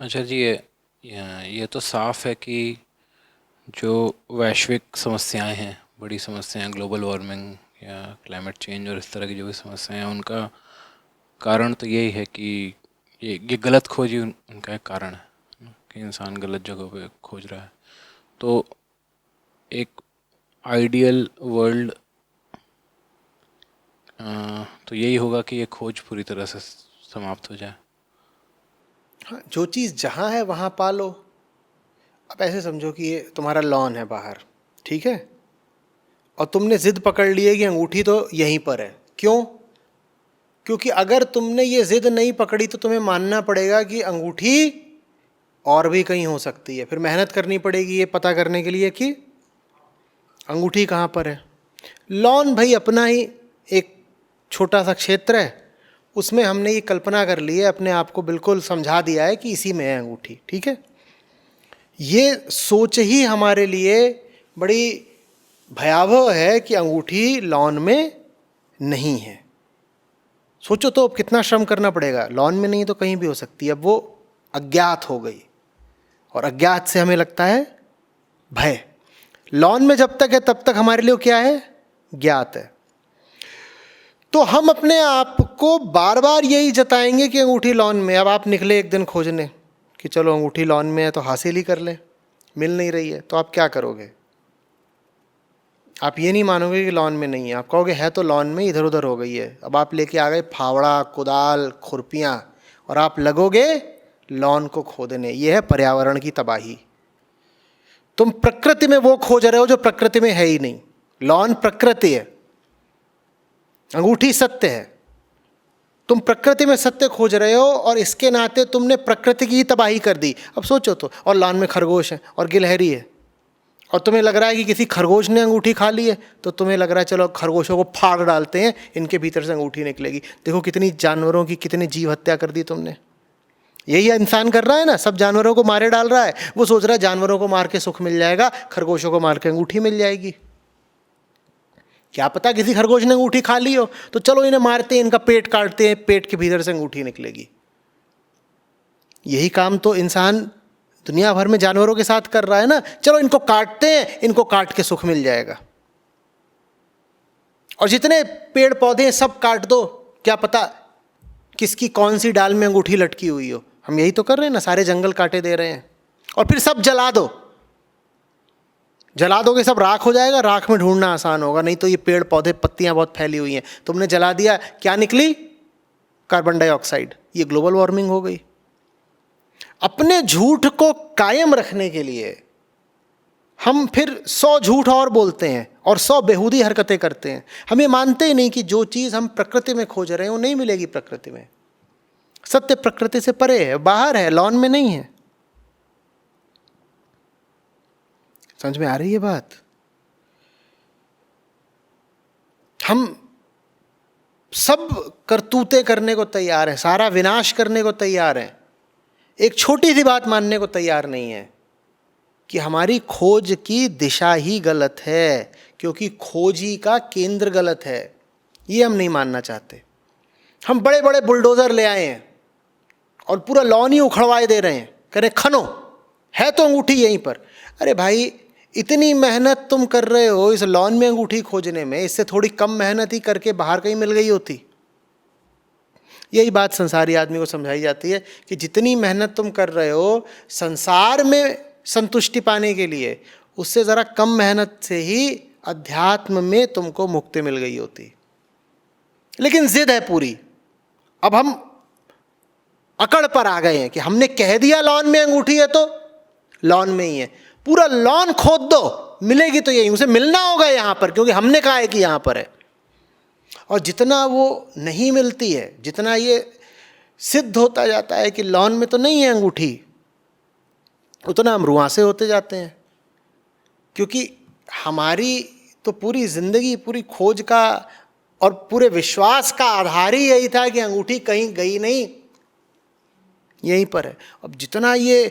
अच्छा जी, ये तो साफ है कि जो वैश्विक समस्याएं हैं, बड़ी समस्याएं, ग्लोबल वार्मिंग या क्लाइमेट चेंज और इस तरह की जो भी समस्याएं हैं, उनका कारण तो यही है कि ये गलत खोज ही उनका एक कारण है ना, कि इंसान गलत जगह पे खोज रहा है। तो एक आइडियल वर्ल्ड तो यही होगा कि ये खोज पूरी तरह से समाप्त हो जाए। हाँ, जो चीज़ जहाँ है वहाँ पालो। अब ऐसे समझो कि ये तुम्हारा लॉन है बाहर, ठीक है, और तुमने जिद पकड़ ली है कि अंगूठी तो यहीं पर है। क्यों? क्योंकि अगर तुमने ये जिद नहीं पकड़ी तो तुम्हें मानना पड़ेगा कि अंगूठी और भी कहीं हो सकती है। फिर मेहनत करनी पड़ेगी ये पता करने के लिए कि अंगूठी कहाँ पर है। लॉन भाई अपना ही एक छोटा सा क्षेत्र है, उसमें हमने ये कल्पना कर ली है, अपने आप को बिल्कुल समझा दिया है कि इसी में है अंगूठी, ठीक है। ये सोच ही हमारे लिए बड़ी भयावह है कि अंगूठी लॉन में नहीं है। सोचो तो अब कितना श्रम करना पड़ेगा, लॉन में नहीं तो कहीं भी हो सकती है। अब वो अज्ञात हो गई, और अज्ञात से हमें लगता है भय। लॉन में जब तक है तब तक हमारे लिए क्या है? ज्ञात है। तो हम अपने आप को बार बार यही जताएंगे कि अंगूठी लॉन में। अब आप निकले एक दिन खोजने कि चलो अंगूठी लॉन में है तो हासिल ही कर लें, मिल नहीं रही है, तो आप क्या करोगे? आप ये नहीं मानोगे कि लॉन में नहीं है, आप कहोगे है तो लॉन में, इधर उधर हो गई है। अब आप लेके आ गए फावड़ा, कुदाल, खुरपियाँ, और आप लगोगे लॉन को खोदने। ये है पर्यावरण की तबाही। तुम प्रकृति में वो खोज रहे हो जो प्रकृति में है ही नहीं। लॉन प्रकृति है, अंगूठी सत्य है। तुम प्रकृति में सत्य खोज रहे हो और इसके नाते तुमने प्रकृति की ही तबाही कर दी। अब सोचो तो, और लॉन में खरगोश है और गिलहरी है, और तुम्हें लग रहा है कि किसी खरगोश ने अंगूठी खा ली है, तो तुम्हें लग रहा है चलो खरगोशों को फाड़ डालते हैं, इनके भीतर से अंगूठी निकलेगी। देखो कितनी जानवरों की कितनी जीव हत्या कर दी तुमने। यही इंसान कर रहा है ना, सब जानवरों को मारे डाल रहा है। वो सोच रहा है जानवरों को मार के सुख मिल जाएगा, खरगोशों को मार के अंगूठी मिल जाएगी। क्या पता किसी खरगोश ने अंगूठी खा ली हो, तो चलो इन्हें मारते हैं, इनका पेट काटते हैं, पेट के भीतर से अंगूठी निकलेगी। यही काम तो इंसान दुनिया भर में जानवरों के साथ कर रहा है ना। चलो इनको काटते हैं, इनको काट के सुख मिल जाएगा। और जितने पेड़ पौधे हैं सब काट दो, क्या पता किसकी कौन सी डाल में अंगूठी लटकी हुई हो। हम यही तो कर रहे हैं ना, सारे जंगल काटे दे रहे हैं। और फिर सब जला दो, जला दोगे सब राख हो जाएगा, राख में ढूंढना आसान होगा। नहीं तो ये पेड़ पौधे पत्तियां बहुत फैली हुई हैं, तुमने जला दिया, क्या निकली? Carbon dioxide. ये ग्लोबल वार्मिंग हो गई। अपने झूठ को कायम रखने के लिए हम फिर 100 झूठ और बोलते हैं और 100 बेहूदी हरकतें करते हैं। हम ये मानते ही नहीं कि जो चीज़ हम प्रकृति में खोज रहे हैं वो नहीं मिलेगी प्रकृति में। सत्य प्रकृति से परे है, बाहर है, लॉन में नहीं है। समझ में आ रही है बात? हम सब करतूतें करने को तैयार हैं, सारा विनाश करने को तैयार हैं, एक छोटी सी बात मानने को तैयार नहीं है कि हमारी खोज की दिशा ही गलत है, क्योंकि खोज ही का केंद्र गलत है। ये हम नहीं मानना चाहते। हम बड़े बड़े बुलडोजर ले आए हैं और पूरा लॉन ही उखड़वाए दे रहे हैं, कह रहे खनो, है तो अंगूठी यहीं पर। अरे भाई, इतनी मेहनत तुम कर रहे हो इस लॉन में अंगूठी खोजने में, इससे थोड़ी कम मेहनत ही करके बाहर कहीं मिल गई होती। यही बात संसारी आदमी को समझाई जाती है कि जितनी मेहनत तुम कर रहे हो संसार में संतुष्टि पाने के लिए, उससे ज़रा कम मेहनत से ही अध्यात्म में तुमको मुक्ति मिल गई होती। लेकिन जिद है पूरी। अब हम अकड़ पर आ गए हैं कि हमने कह दिया लॉन में अंगूठी है तो लॉन में ही है। पूरा लॉन खोद दो, मिलेगी तो यही, उसे मिलना होगा यहाँ पर, क्योंकि हमने कहा है कि यहाँ पर है। और जितना वो नहीं मिलती है, जितना ये सिद्ध होता जाता है कि लॉन में तो नहीं है अंगूठी, उतना हम रुआंसे होते जाते हैं। क्योंकि हमारी तो पूरी जिंदगी, पूरी खोज का और पूरे विश्वास का आधार ही यही था कि अंगूठी कहीं गई नहीं, यहीं पर है। अब जितना ये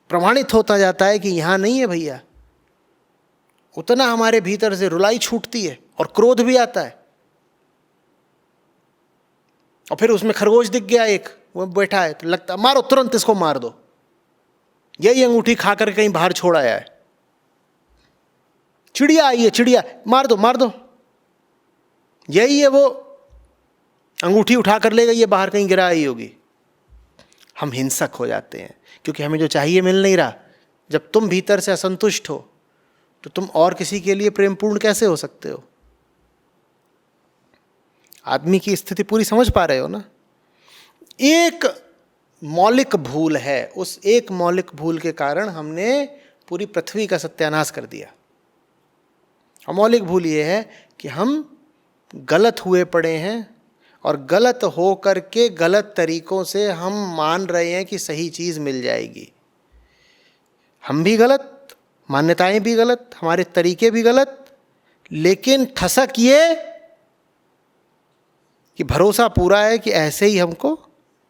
प्रमाणित होता जाता है कि यहाँ नहीं है भैया, उतना हमारे भीतर से रुलाई छूटती है और क्रोध भी आता है। और फिर उसमें खरगोश दिख गया एक, वो बैठा है, तो लगता मारो तुरंत इसको मार दो, यही अंगूठी खा कर कहीं बाहर छोड़ आया है। चिड़िया आई है, चिड़िया, मार दो मार दो, यही है वो, अंगूठी उठा कर ले गई है, बाहर कहीं गिरा आई होगी। हम हिंसक हो जाते हैं क्योंकि हमें जो चाहिए मिल नहीं रहा। जब तुम भीतर से असंतुष्ट हो तो तुम और किसी के लिए प्रेमपूर्ण कैसे हो सकते हो? आदमी की स्थिति पूरी समझ पा रहे हो ना? एक मौलिक भूल है, उस एक मौलिक भूल के कारण हमने पूरी पृथ्वी का सत्यानाश कर दिया। और मौलिक भूल ये है कि हम गलत हुए पड़े हैं, और गलत हो करके गलत तरीकों से हम मान रहे हैं कि सही चीज़ मिल जाएगी। हम भी गलत, मान्यताएं भी गलत, हमारे तरीके भी गलत, लेकिन ठसक ये कि भरोसा पूरा है कि ऐसे ही हमको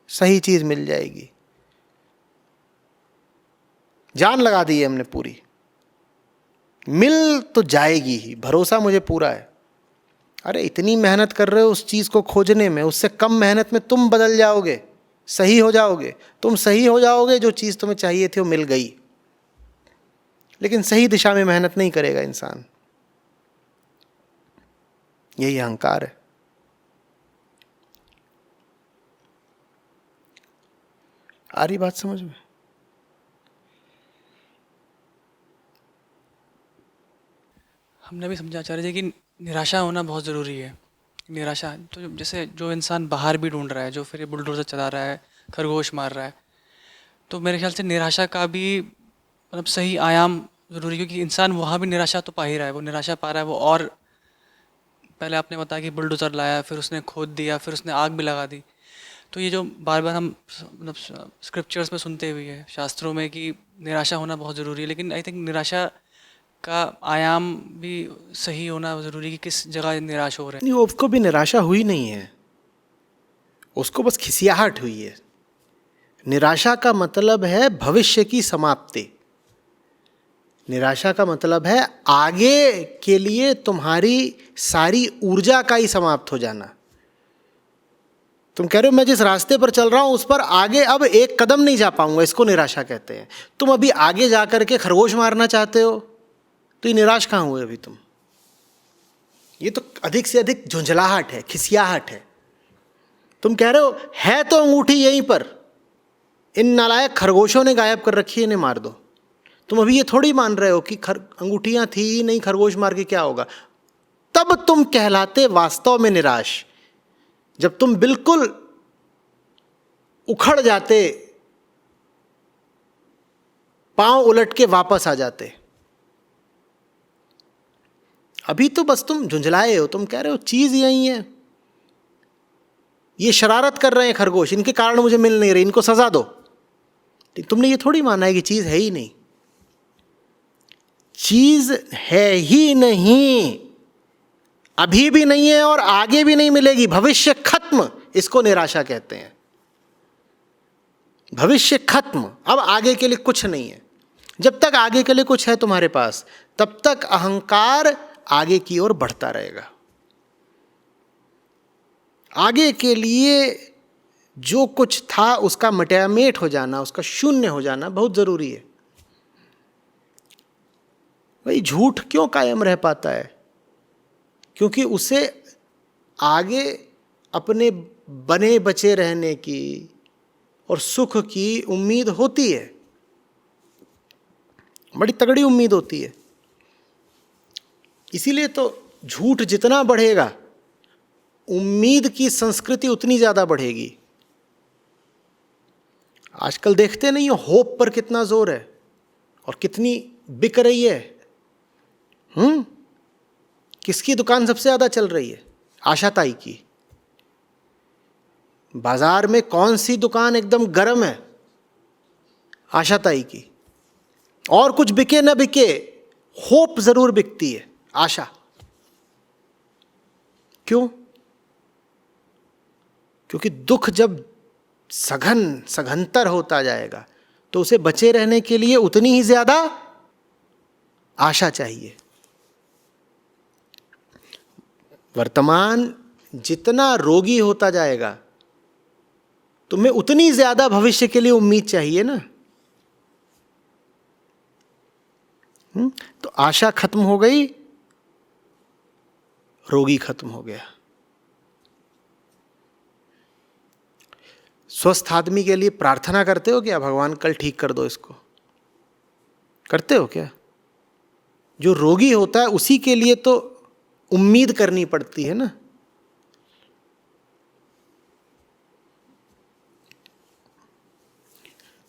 सही चीज़ मिल जाएगी। जान लगा दी है हमने पूरी, मिल तो जाएगी ही, भरोसा मुझे पूरा है। अरे इतनी मेहनत कर रहे हो उस चीज़ को खोजने में, उससे कम मेहनत में तुम बदल जाओगे, सही हो जाओगे। तुम सही हो जाओगे, जो चीज़ तुम्हें चाहिए थी वो मिल गई। लेकिन सही दिशा में मेहनत नहीं करेगा इंसान, यही अहंकार है। आ रही बात समझ में? हमने भी समझा आचार्य जी कि निराशा होना बहुत ज़रूरी है। निराशा तो जैसे जो इंसान बाहर भी ढूंढ रहा है, जो फिर ये बुलडोज़र चला रहा है, खरगोश मार रहा है, तो मेरे ख्याल से निराशा का भी मतलब सही आयाम ज़रूरी है, क्योंकि इंसान वहाँ भी निराशा तो पा ही रहा है, वो निराशा पा रहा है वो। और पहले आपने बताया कि बुलडोज़र लाया, फिर उसने खोद दिया, फिर उसने आग भी लगा दी। तो ये जो बार बार हम मतलब स्क्रिप्चर्स में सुनते हुए है, शास्त्रों में, कि निराशा होना बहुत ज़रूरी है, लेकिन आई थिंक निराशा का आयाम भी सही होना ज़रूरी है कि किस जगह निराश हो रहे हैं। नहीं, उसको भी निराशा हुई नहीं है, उसको बस खिसियाहट हुई है। निराशा का मतलब है भविष्य की समाप्ति। निराशा का मतलब है आगे के लिए तुम्हारी सारी ऊर्जा का ही समाप्त हो जाना। तुम कह रहे हो मैं जिस रास्ते पर चल रहा हूं उस पर आगे अब एक कदम नहीं जा पाऊंगा, इसको निराशा कहते हैं। तुम अभी आगे जा करके खरगोश मारना चाहते हो, तो ये निराश कहाँ हुए अभी तुम? ये तो अधिक से अधिक झुंझलाहट है, खिसियाहट है। तुम कह रहे हो है तो अंगूठी यहीं पर, इन नालायक खरगोशों ने गायब कर रखी है, इन्हें मार दो। तुम अभी ये थोड़ी मान रहे हो कि अंगूठियां थी ही नहीं, खरगोश मार के क्या होगा। तब तुम कहलाते वास्तव में निराश, जब तुम बिल्कुल उखड़ जाते, पांव उलट के वापस आ जाते। अभी तो बस तुम झुंझलाए हो, तुम कह रहे हो चीज यही है, ये शरारत कर रहे हैं खरगोश, इनके कारण मुझे मिल नहीं रही, इनको सजा दो। तुमने ये थोड़ी माना है कि चीज है ही नहीं। चीज है ही नहीं, अभी भी नहीं है और आगे भी नहीं मिलेगी। भविष्य खत्म, इसको निराशा कहते हैं। भविष्य खत्म, अब आगे के लिए कुछ नहीं है। जब तक आगे के लिए कुछ है तुम्हारे पास, तब तक अहंकार आगे की ओर बढ़ता रहेगा। आगे के लिए जो कुछ था उसका मटयामेट हो जाना, उसका शून्य हो जाना बहुत जरूरी है। भाई झूठ क्यों कायम रह पाता है? क्योंकि उसे आगे अपने बने बचे रहने की और सुख की उम्मीद होती है, बड़ी तगड़ी उम्मीद होती है। इसीलिए तो झूठ जितना बढ़ेगा, उम्मीद की संस्कृति उतनी ज्यादा बढ़ेगी। आजकल देखते नहीं हो होप पर कितना जोर है और कितनी बिक रही है। किसकी दुकान सबसे ज्यादा चल रही है? आशाताई की। बाजार में कौन सी दुकान एकदम गर्म है? आशाताई की। और कुछ बिके ना बिके, होप जरूर बिकती है, आशा। क्यों? क्योंकि दुख जब सघनतर होता जाएगा तो उसे बचे रहने के लिए उतनी ही ज्यादा आशा चाहिए। वर्तमान जितना रोगी होता जाएगा तुम्हें उतनी ज्यादा भविष्य के लिए उम्मीद चाहिए ना। तो आशा खत्म हो गई, रोगी खत्म हो गया। स्वस्थ आदमी के लिए प्रार्थना करते हो क्या, भगवान कल ठीक कर दो इसको? करते हो क्या? जो रोगी होता है उसी के लिए तो उम्मीद करनी पड़ती है ना।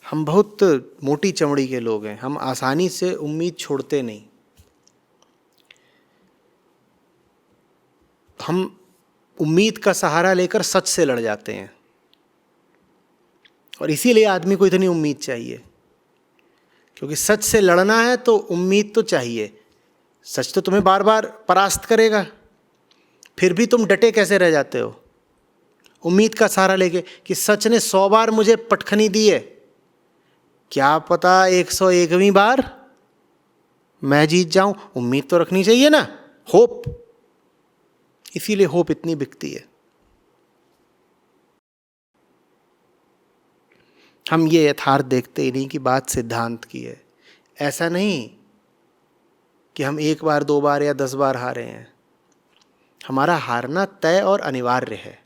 हम बहुत मोटी चमड़ी के लोग हैं, हम आसानी से उम्मीद छोड़ते नहीं। हम उम्मीद का सहारा लेकर सच से लड़ जाते हैं, और इसीलिए आदमी को इतनी उम्मीद चाहिए, क्योंकि सच से लड़ना है तो उम्मीद तो चाहिए। सच तो तुम्हें बार बार परास्त करेगा, फिर भी तुम डटे कैसे रह जाते हो उम्मीद का सहारा लेके कि सच ने 100 बार मुझे पटखनी दी है, क्या पता 101वीं बार मैं जीत जाऊं। उम्मीद तो रखनी चाहिए ना, होप। इसीलिए होप इतनी बिकती है। हम ये यथार्थ देखते ही नहीं कि बात सिद्धांत की है। ऐसा नहीं कि हम 1 बार 2 बार या 10 बार हारे हैं। हमारा हारना तय और अनिवार्य है।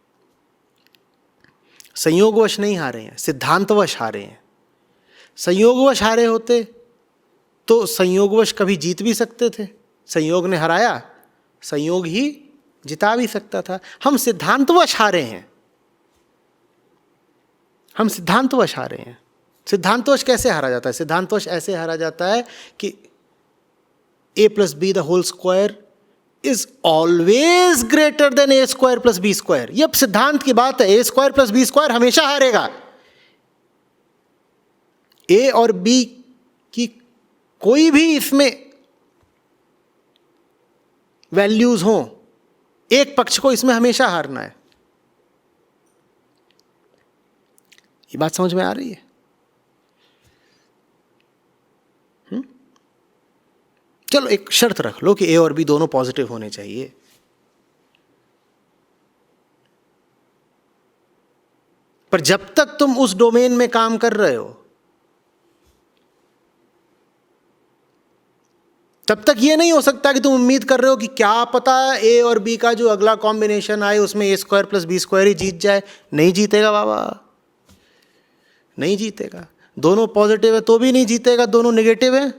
संयोगवश नहीं हारे हैं, सिद्धांतवश हारे हैं। संयोगवश हारे होते तो संयोगवश कभी जीत भी सकते थे। संयोग ने हराया, संयोग ही जिता भी सकता था। हम सिद्धांतवश हारे हैं। हम सिद्धांतवश हारे हैं। सिद्धांतवश कैसे हारा जाता है? सिद्धांतवश ऐसे हारा जाता है कि a+b the whole square is always greater than a² + b²। ये अब सिद्धांत की बात है। a² + b² हमेशा हारेगा। a और b की कोई भी इसमें वैल्यूज हो, एक पक्ष को इसमें हमेशा हारना है। ये बात समझ में आ रही है? चलो एक शर्त रख लो कि ए और बी दोनों पॉजिटिव होने चाहिए। पर जब तक तुम उस डोमेन में काम कर रहे हो, तब तक ये नहीं हो सकता कि तुम उम्मीद कर रहे हो कि क्या पता ए और बी का जो अगला कॉम्बिनेशन आए उसमें a² + b² ही जीत जाए। नहीं जीतेगा बाबा, नहीं जीतेगा। दोनों पॉजिटिव है तो भी नहीं जीतेगा, दोनों नेगेटिव है।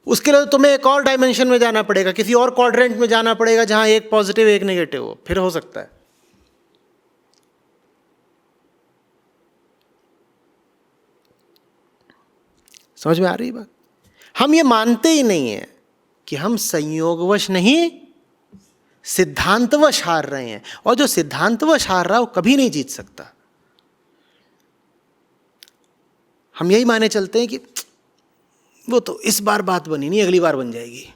उसके लिए तुम्हें एक और डायमेंशन में जाना पड़ेगा, किसी और क्वाड्रेंट में जाना पड़ेगा जहां एक पॉजिटिव एक नेगेटिव हो, फिर हो सकता है। समझ में आ रही बात? हम ये मानते ही नहीं है कि हम संयोगवश नहीं, सिद्धांतवश हार रहे हैं। और जो सिद्धांतवश हार रहा है वो कभी नहीं जीत सकता। हम यही माने चलते हैं कि वो तो इस बार बात बनी नहीं, अगली बार बन जाएगी।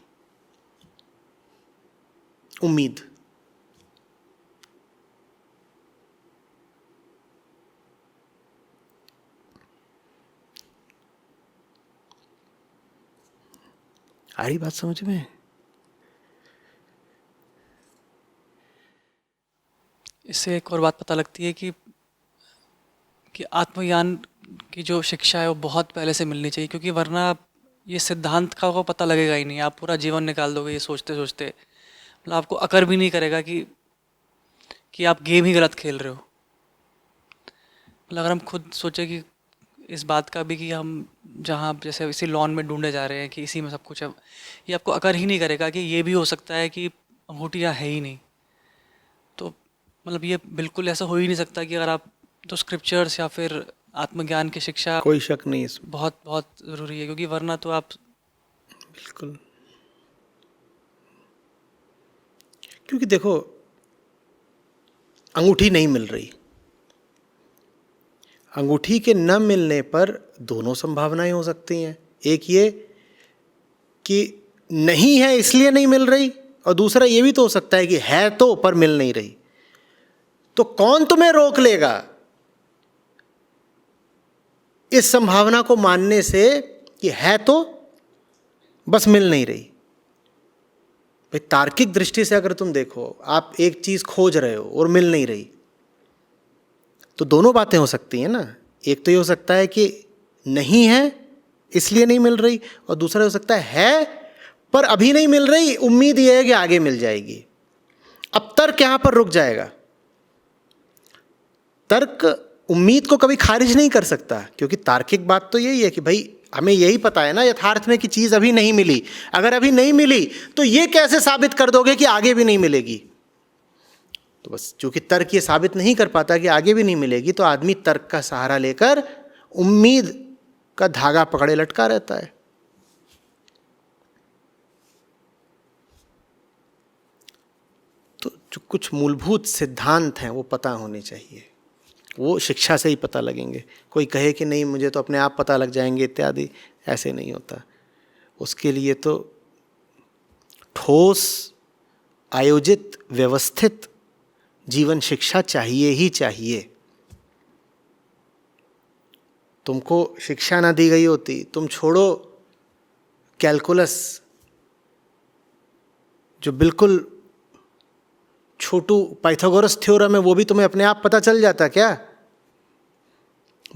उम्मीद। आ रही बात समझ में? इससे एक और बात पता लगती है कि आत्मज्ञान की जो शिक्षा है वो बहुत पहले से मिलनी चाहिए, क्योंकि वरना ये सिद्धांत का को पता लगेगा ही नहीं। आप पूरा जीवन निकाल दोगे ये सोचते सोचते, मतलब आपको अकर भी नहीं करेगा कि आप गेम ही गलत खेल रहे हो। मतलब अगर हम खुद सोचे कि इस बात का भी कि हम जहाँ जैसे इसी लॉन में ढूंढे जा रहे हैं कि इसी में सब कुछ है, ये आपको अकर ही नहीं करेगा कि ये भी हो सकता है कि अंगूठियाँ है ही नहीं। तो मतलब ये बिल्कुल ऐसा हो ही नहीं सकता कि अगर आप, तो स्क्रिप्चर्स या फिर आत्मज्ञान की शिक्षा कोई शक नहीं इसमें, बहुत बहुत ज़रूरी है, क्योंकि वरना तो आप बिल्कुल। क्योंकि देखो, अंगूठी नहीं मिल रही। अंगूठी के न मिलने पर दोनों संभावनाएं हो सकती हैं। एक ये कि नहीं है इसलिए नहीं मिल रही, और दूसरा ये भी तो हो सकता है कि है तो पर मिल नहीं रही। तो कौन तुम्हें रोक लेगा इस संभावना को मानने से कि है तो बस मिल नहीं रही? भाई तार्किक दृष्टि से अगर तुम देखो, आप एक चीज खोज रहे हो और मिल नहीं रही, तो दोनों बातें हो सकती हैं ना। एक तो ये हो सकता है कि नहीं है इसलिए नहीं मिल रही, और दूसरा हो सकता है पर अभी नहीं मिल रही, उम्मीद ये है कि आगे मिल जाएगी। अब तर्क यहां पर रुक जाएगा। तर्क उम्मीद को कभी खारिज नहीं कर सकता, क्योंकि तार्किक बात तो यही है कि भाई हमें यही पता है ना यथार्थ में कि चीज अभी नहीं मिली। अगर अभी नहीं मिली तो ये कैसे साबित कर दोगे कि आगे भी नहीं मिलेगी? तो बस चूंकि तर्क ये साबित नहीं कर पाता कि आगे भी नहीं मिलेगी, तो आदमी तर्क का सहारा लेकर उम्मीद का धागा पकड़े लटका रहता है। तो जो कुछ मूलभूत सिद्धांत हैं वो पता होने चाहिए, वो शिक्षा से ही पता लगेंगे। कोई कहे कि नहीं मुझे तो अपने आप पता लग जाएंगे इत्यादि, ऐसे नहीं होता। उसके लिए तो ठोस, आयोजित, व्यवस्थित जीवन शिक्षा चाहिए ही चाहिए। तुमको शिक्षा ना दी गई होती, तुम छोड़ो कैलकुलस जो बिल्कुल छोटू पाइथागोरस थ्योरम है, वो भी तुम्हें अपने आप पता चल जाता क्या?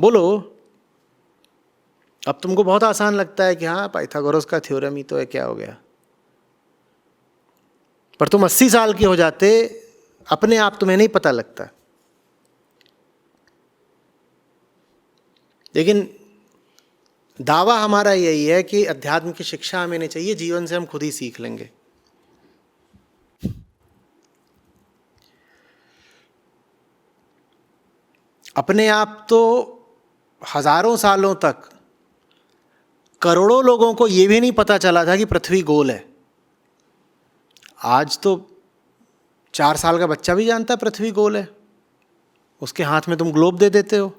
बोलो। अब तुमको बहुत आसान लगता है कि हाँ पाइथागोरस का थ्योरम ही तो है, क्या हो गया। पर तुम 80 साल के हो जाते, अपने आप तुम्हें नहीं पता लगता। लेकिन दावा हमारा यही है कि अध्यात्म की शिक्षा हमें नहीं चाहिए, जीवन से हम खुद ही सीख लेंगे। अपने आप तो हजारों सालों तक करोड़ों लोगों को यह भी नहीं पता चला था कि पृथ्वी गोल है। आज तो 4 साल का बच्चा भी जानता है पृथ्वी गोल है। उसके हाथ में तुम ग्लोब दे देते हो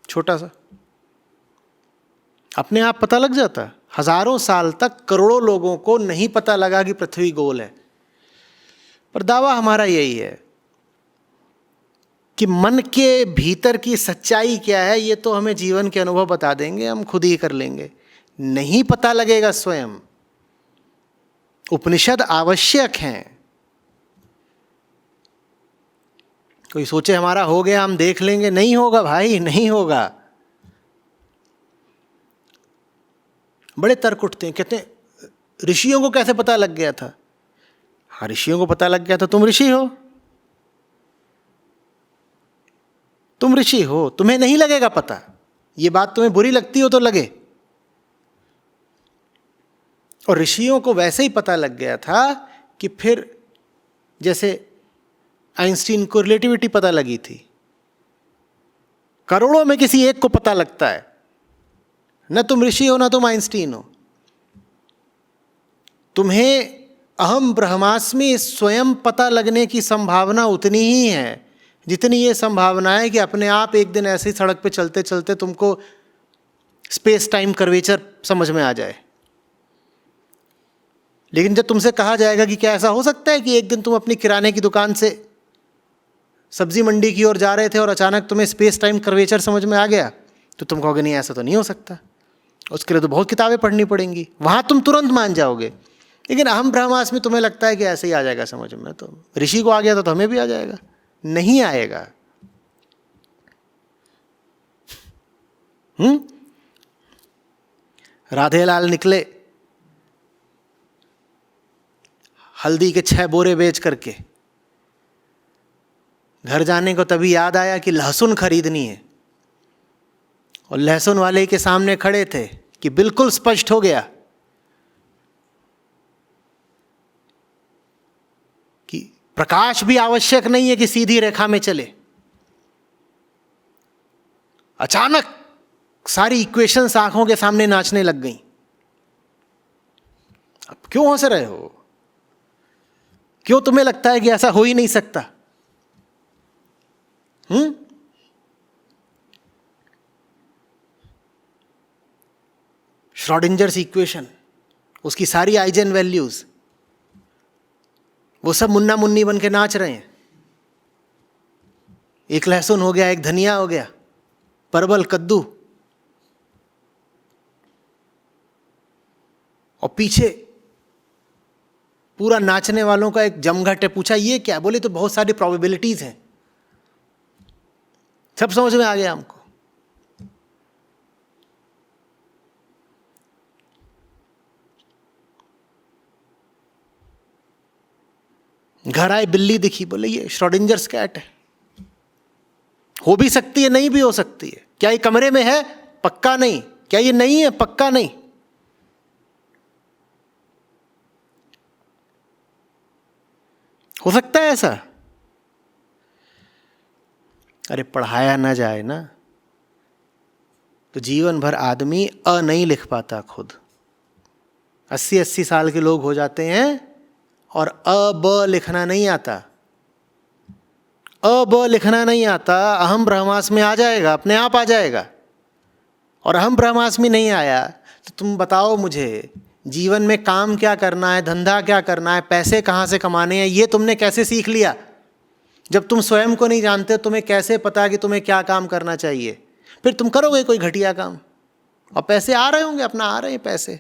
छोटा सा, अपने आप पता लग जाता। हजारों साल तक करोड़ों लोगों को नहीं पता लगा कि पृथ्वी गोल है। पर दावा हमारा यही है कि मन के भीतर की सच्चाई क्या है ये तो हमें जीवन के अनुभव बता देंगे, हम खुद ही कर लेंगे। नहीं पता लगेगा स्वयं। उपनिषद आवश्यक हैं। कोई सोचे हमारा हो गया हम देख लेंगे, नहीं होगा भाई, नहीं होगा। बड़े तर्क उठते हैं, कहते हैं ऋषियों को कैसे पता लग गया था? हाँ ऋषियों को पता लग गया था, तुम ऋषि हो, तुम ऋषि हो, तुम्हें नहीं लगेगा पता। ये बात तुम्हें बुरी लगती हो तो लगे। और ऋषियों को वैसे ही पता लग गया था कि फिर जैसे आइंस्टीन को रिलेटिविटी पता लगी थी, करोड़ों में किसी एक को पता लगता है। न तुम ऋषि हो ना तुम आइंस्टीन हो। तुम्हें अहम ब्रह्मास्मि स्वयं पता लगने की संभावना उतनी ही है जितनी ये संभावना है कि अपने आप एक दिन ऐसी सड़क पे चलते चलते तुमको स्पेस टाइम कर्वेचर समझ में आ जाए। लेकिन जब तुमसे कहा जाएगा कि क्या ऐसा हो सकता है कि एक दिन तुम अपनी किराने की दुकान से सब्जी मंडी की ओर जा रहे थे और अचानक तुम्हें स्पेस टाइम कर्वेचर समझ में आ गया, तो तुम कहोगे नहीं ऐसा तो नहीं हो सकता। उसके लिए तो बहुत किताबें पढ़नी पड़ेंगी, वहां तुम तुरंत मान जाओगे। लेकिन अहम ब्रह्मास्मि तुम्हें लगता है कि ऐसे ही आ जाएगा समझ में, तो ऋषि को आ गया तो हमें भी आ जाएगा। नहीं आएगा। राधेलाल निकले हल्दी के 6 बोरे बेच करके, घर जाने को तभी याद आया कि लहसुन खरीदनी है, और लहसुन वाले के सामने खड़े थे कि बिल्कुल स्पष्ट हो गया कि प्रकाश भी आवश्यक नहीं है कि सीधी रेखा में चले। अचानक सारी इक्वेशंस आंखों के सामने नाचने लग गई। अब क्यों हंस रहे हो? क्यों तुम्हें लगता है कि ऐसा हो ही नहीं सकता? श्रोडिंजर्स इक्वेशन, उसकी सारी आइजन वैल्यूज, वो सब मुन्ना मुन्नी बन के नाच रहे हैं। एक लहसुन हो गया, एक धनिया हो गया, परवल, कद्दू, और पीछे पूरा नाचने वालों का एक जमघट है। पूछा ये क्या? बोले तो बहुत सारी प्रोबेबिलिटीज हैं। सब समझ में आ गया हमको। घर आए बिल्ली दिखी, बोले ये श्रोडिंजर्स कैट है। हो भी सकती है, नहीं भी हो सकती है। क्या ये कमरे में है? पक्का नहीं। क्या ये नहीं है? पक्का नहीं। हो सकता है ऐसा। अरे पढ़ाया ना जाए ना तो जीवन भर आदमी नहीं लिख पाता खुद। 80-80 साल के लोग हो जाते हैं और ब लिखना नहीं आता। ब लिखना नहीं आता। अहम ब्रह्मास्मि आ जाएगा, अपने आप आ जाएगा। और अहम ब्रह्मास्मि नहीं आया तो तुम बताओ मुझे, जीवन में काम क्या करना है, धंधा क्या करना है, पैसे कहाँ से कमाने हैं, ये तुमने कैसे सीख लिया? जब तुम स्वयं को नहीं जानते तुम्हें कैसे पता कि तुम्हें क्या काम करना चाहिए? फिर तुम करोगे कोई घटिया काम और पैसे आ रहे होंगे, अपना आ रहे हैं पैसे।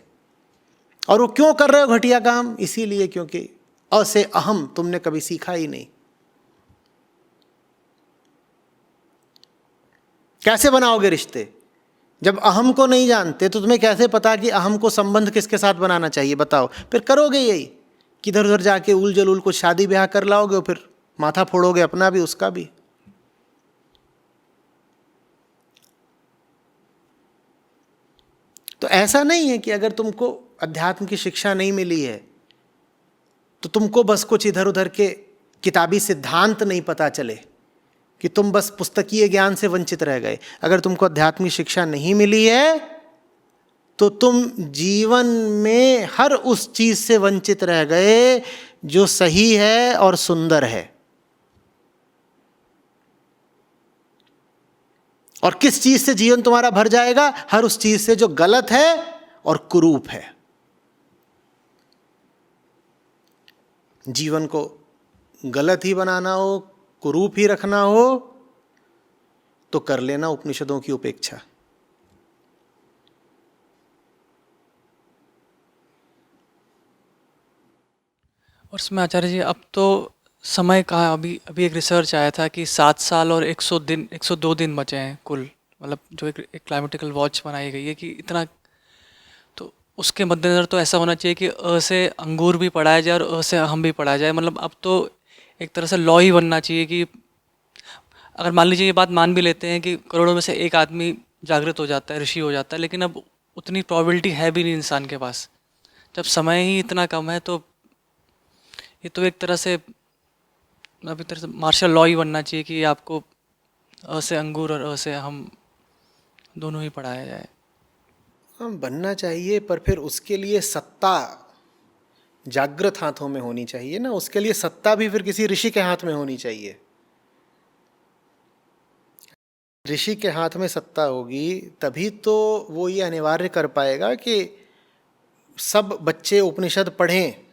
और वो क्यों कर रहे हो घटिया काम? इसीलिए क्योंकि अ से अहम तुमने कभी सीखा ही नहीं। कैसे बनाओगे रिश्ते? जब अहम को नहीं जानते तो तुम्हें कैसे पता कि अहम को संबंध किसके साथ बनाना चाहिए? बताओ। फिर करोगे यही कि इधर उधर जाके उल जलूल कुछ शादी ब्याह कर लाओगे और फिर माथा फोड़ोगे, अपना भी उसका भी। तो ऐसा नहीं है कि अगर तुमको अध्यात्म की शिक्षा नहीं मिली है तो तुमको बस कुछ इधर उधर के किताबी सिद्धांत नहीं पता चले, कि तुम बस पुस्तकीय ज्ञान से वंचित रह गए। अगर तुमको अध्यात्मिक शिक्षा नहीं मिली है तो तुम जीवन में हर उस चीज से वंचित रह गए जो सही है और सुंदर है। और किस चीज से जीवन तुम्हारा भर जाएगा? हर उस चीज से जो गलत है और कुरूप है। जीवन को गलत ही बनाना हो, कुरूप ही रखना हो तो कर लेना उपनिषदों की उपेक्षा। और इसमें आचार्य जी अब तो समय का अभी अभी एक रिसर्च आया था कि 7 साल और 100 दिन 102 दिन बचे हैं कुल, मतलब जो एक क्लाइमेटिकल वॉच बनाई गई है कि इतना। तो उसके मद्देनज़र तो ऐसा होना चाहिए कि अ से अंगूर भी पढ़ाया जाए और अ से अहम भी पढ़ाया जाए। मतलब अब तो एक तरह से लॉ ही बनना चाहिए कि अगर मान लीजिए ये बात मान भी लेते हैं कि करोड़ों में से एक आदमी जागृत हो जाता है, ऋषि हो जाता है, लेकिन अब उतनी प्रोबेबिलिटी है भी नहीं इंसान के पास। जब समय ही इतना कम है तो ये तो एक तरह से मार्शल लॉ ही बनना चाहिए कि आपको अ से अंगूर और अ से अहम दोनों ही पढ़ाया जाए। बनना चाहिए, पर फिर उसके लिए सत्ता जागृत हाथों में होनी चाहिए ना। उसके लिए सत्ता भी फिर किसी ऋषि के हाथ में होनी चाहिए। ऋषि के हाथ में सत्ता होगी तभी तो वो ये अनिवार्य कर पाएगा कि सब बच्चे उपनिषद पढ़ें।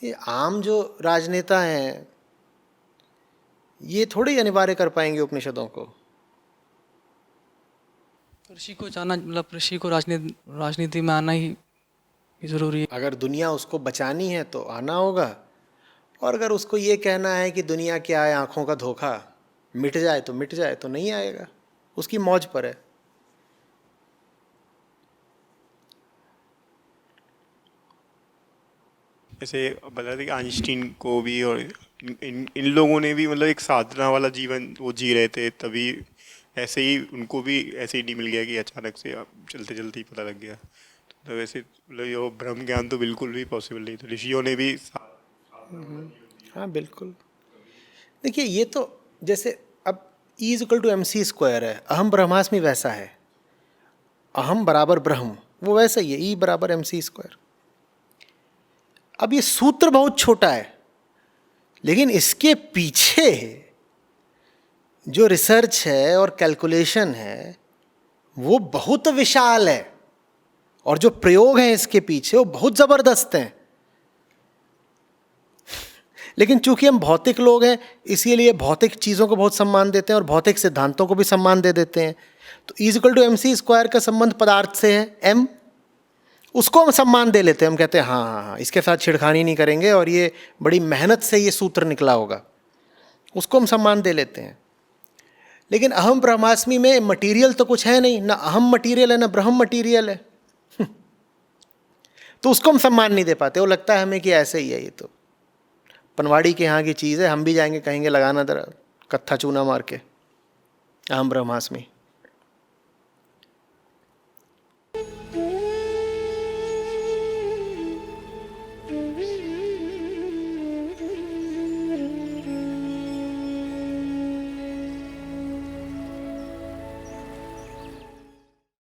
ये आम जो राजनेता हैं ये थोड़ी अनिवार्य कर पाएंगे उपनिषदों को। ऋषि को जाना, मतलब ऋषि को राजनीति में आना ही ज़रूरी है। अगर दुनिया उसको बचानी है तो आना होगा, और अगर उसको ये कहना है कि दुनिया क्या है, आंखों का धोखा, मिट जाए तो मिट जाए, तो नहीं आएगा। उसकी मौज पर है। जैसे बता दें कि आइंस्टीन को भी और इन लोगों ने भी मतलब एक साधना वाला जीवन वो जी रहे थे, तभी ऐसे ही उनको भी ऐसे ही नहीं मिल गया कि अचानक से अब चलते चलते ही पता लग गया। तो वैसे मतलब ये ब्रह्म ज्ञान तो बिल्कुल भी पॉसिबल नहीं। तो ऋषियों ने भी हाँ बिल्कुल। देखिए ये तो जैसे अब E=mc² है, अहम ब्रह्मास्मि वैसा है, अहम बराबर ब्रह्म, वो वैसा ही है, E=mc²। अब ये सूत्र बहुत छोटा है, लेकिन इसके पीछे जो रिसर्च है और कैलकुलेशन है वो बहुत विशाल है, और जो प्रयोग हैं इसके पीछे वो बहुत ज़बरदस्त हैं। लेकिन चूंकि हम भौतिक लोग हैं इसीलिए भौतिक चीज़ों को बहुत सम्मान देते हैं और भौतिक सिद्धांतों को भी सम्मान दे देते हैं। तो E=mc² का संबंध पदार्थ से है, m, उसको हम सम्मान दे लेते हैं। हम कहते हैं हाँ हाँ हाँ इसके साथ छिड़खानी नहीं करेंगे और ये बड़ी मेहनत से ये सूत्र निकला होगा, उसको हम सम्मान दे लेते हैं। लेकिन अहम ब्रह्मास्मि में मटीरियल तो कुछ है नहीं, ना अहम मटीरियल है ना ब्रह्म मटीरियल है। तो उसको हम सम्मान नहीं दे पाते। वो लगता है हमें कि ऐसे ही है, ये तो पनवाड़ी के यहाँ की चीज़ है, हम भी जाएंगे कहेंगे लगाना जरा कत्था चूना मार के अहम ब्रह्मास्मि।